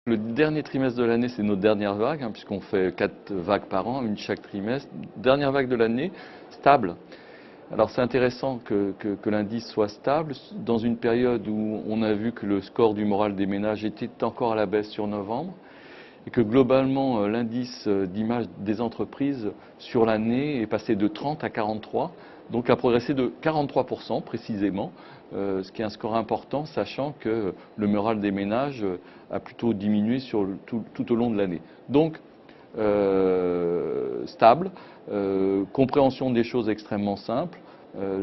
Le dernier trimestre de l'année, c'est notre dernière vague, puisqu'on fait 4 vagues par an, une chaque trimestre. Dernière vague de l'année, stable. Alors c'est intéressant que l'indice soit stable dans une période où on a vu que le score du moral des ménages était encore à la baisse sur novembre et que globalement l'indice d'image des entreprises sur l'année est passé de 30 à 43, donc a progressé de 43% précisément, ce qui est un score important, sachant que le moral des ménages a plutôt diminué tout au long de l'année. Donc stable, compréhension des choses extrêmement simples.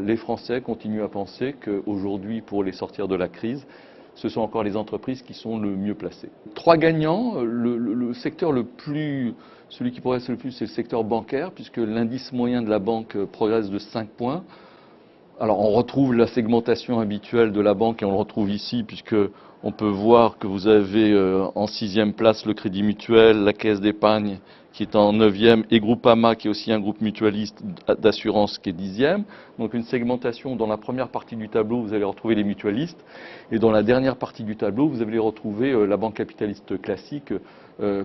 Les Français continuent à penser qu'aujourd'hui, pour les sortir de la crise, ce sont encore les entreprises qui sont le mieux placées. Trois gagnants, le secteur celui qui progresse le plus, c'est le secteur bancaire, puisque l'indice moyen de la banque progresse de 5 points. Alors on retrouve la segmentation habituelle de la banque et on le retrouve ici, puisque on peut voir que vous avez en 6e place le Crédit Mutuel, la Caisse d'épargne qui est en 9e et Groupama qui est aussi un groupe mutualiste d'assurance qui est 10e. Donc une segmentation. Dans la première partie du tableau, vous allez retrouver les mutualistes et dans la dernière partie du tableau, vous allez retrouver la banque capitaliste classique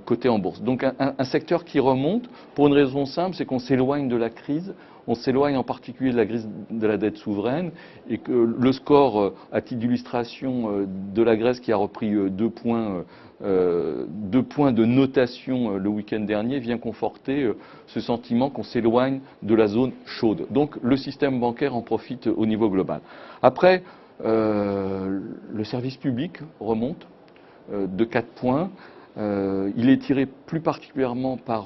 cotée en bourse. Donc un secteur qui remonte pour une raison simple, c'est qu'on s'éloigne de la crise. On s'éloigne en particulier de la crise de la dette souveraine et que le score, à titre d'illustration, de la Grèce qui a repris 2 points de notation le week-end dernier vient conforter ce sentiment qu'on s'éloigne de la zone chaude. Donc le système bancaire en profite au niveau global. Après, le service public remonte de 4 points. Il est tiré plus particulièrement par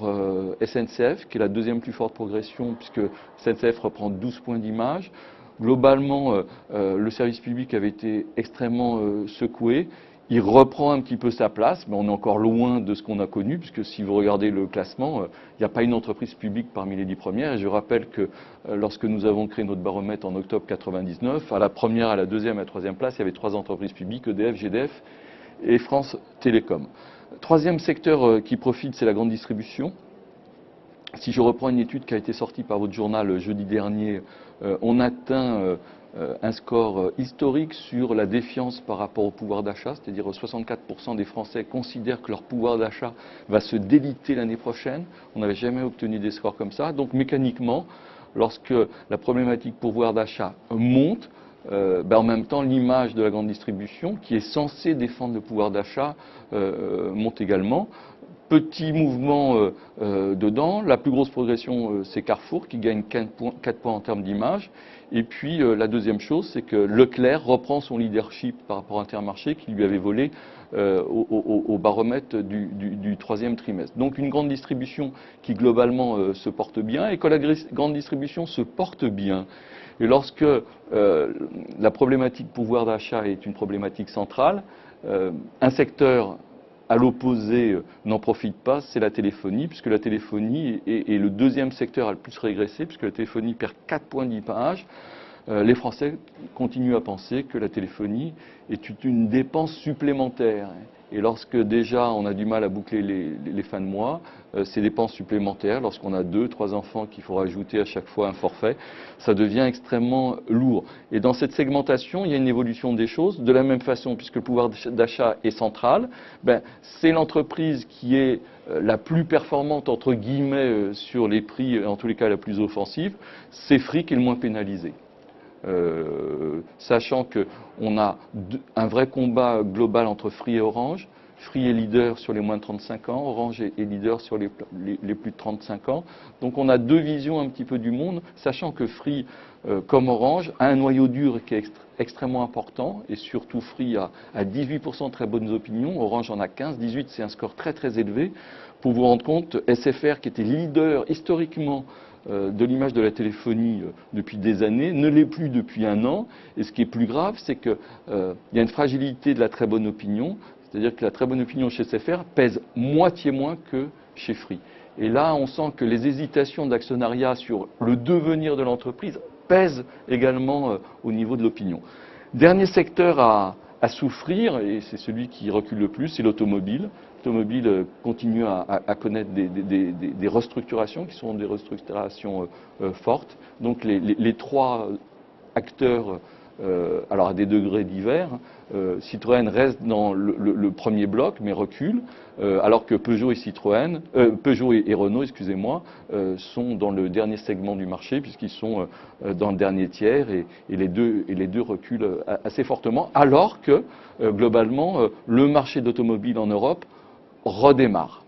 SNCF, qui est la deuxième plus forte progression, puisque SNCF reprend 12 points d'image. Globalement, le service public avait été extrêmement secoué. Il reprend un petit peu sa place, mais on est encore loin de ce qu'on a connu, puisque si vous regardez le classement, il n'y a pas une entreprise publique parmi les 10 premières. Et je rappelle que lorsque nous avons créé notre baromètre en octobre 1999, à la première, à la deuxième, à la troisième place, il y avait 3 entreprises publiques, EDF, GDF et France Télécom. Troisième secteur qui profite, c'est la grande distribution. Si je reprends une étude qui a été sortie par votre journal jeudi dernier, on atteint un score historique sur la défiance par rapport au pouvoir d'achat, c'est-à-dire 64% des Français considèrent que leur pouvoir d'achat va se déliter l'année prochaine. On n'avait jamais obtenu des scores comme ça. Donc mécaniquement, lorsque la problématique pouvoir d'achat monte, en même temps, l'image de la grande distribution, qui est censée défendre le pouvoir d'achat, monte également. Petit mouvement dedans. La plus grosse progression, c'est Carrefour, qui gagne 4 points en termes d'image. Et puis, la deuxième chose, c'est que Leclerc reprend son leadership par rapport à Intermarché, qui lui avait volé au baromètre du troisième trimestre. Donc, une grande distribution qui, globalement, se porte bien. Et quand la grande distribution se porte bien, et lorsque la problématique pouvoir d'achat est une problématique centrale, un secteur à l'opposé n'en profite pas, c'est la téléphonie, puisque la téléphonie est le deuxième secteur à le plus régresser, puisque la téléphonie perd 4 points d'image. Les Français continuent à penser que la téléphonie est une dépense supplémentaire. Et lorsque déjà on a du mal à boucler les fins de mois, ces dépenses supplémentaires, lorsqu'on a 2, 3 enfants qu'il faut rajouter à chaque fois un forfait, ça devient extrêmement lourd. Et dans cette segmentation, il y a une évolution des choses. De la même façon, puisque le pouvoir d'achat est central, c'est l'entreprise qui est la plus performante, entre guillemets, sur les prix, en tous les cas la plus offensive, c'est Free qui est le moins pénalisé. Sachant qu'on a un vrai combat global entre Free et Orange. Free est leader sur les moins de 35 ans, Orange est leader sur les plus de 35 ans. Donc on a deux visions un petit peu du monde, sachant que Free, comme Orange, a un noyau dur qui est extrêmement important, et surtout Free a 18% de très bonnes opinions, Orange en a 15, 18 c'est un score très très élevé. Pour vous rendre compte, SFR qui était leader historiquement de l'image de la téléphonie depuis des années, ne l'est plus depuis un an. Et ce qui est plus grave, c'est qu'il y a une fragilité de la très bonne opinion, c'est-à-dire que la très bonne opinion chez SFR pèse moitié moins que chez Free. Et là, on sent que les hésitations d'actionnariat sur le devenir de l'entreprise pèsent également au niveau de l'opinion. Dernier secteur à souffrir, et c'est celui qui recule le plus, c'est l'automobile. L'automobile continue à connaître des restructurations qui sont des restructurations fortes. Donc les trois acteurs alors à des degrés divers. Citroën reste dans le premier bloc, mais recule, alors que Peugeot et Renault, excusez-moi, sont dans le dernier segment du marché, puisqu'ils sont dans le dernier tiers, et les deux reculent assez fortement, alors que, globalement, le marché d'automobile en Europe redémarre.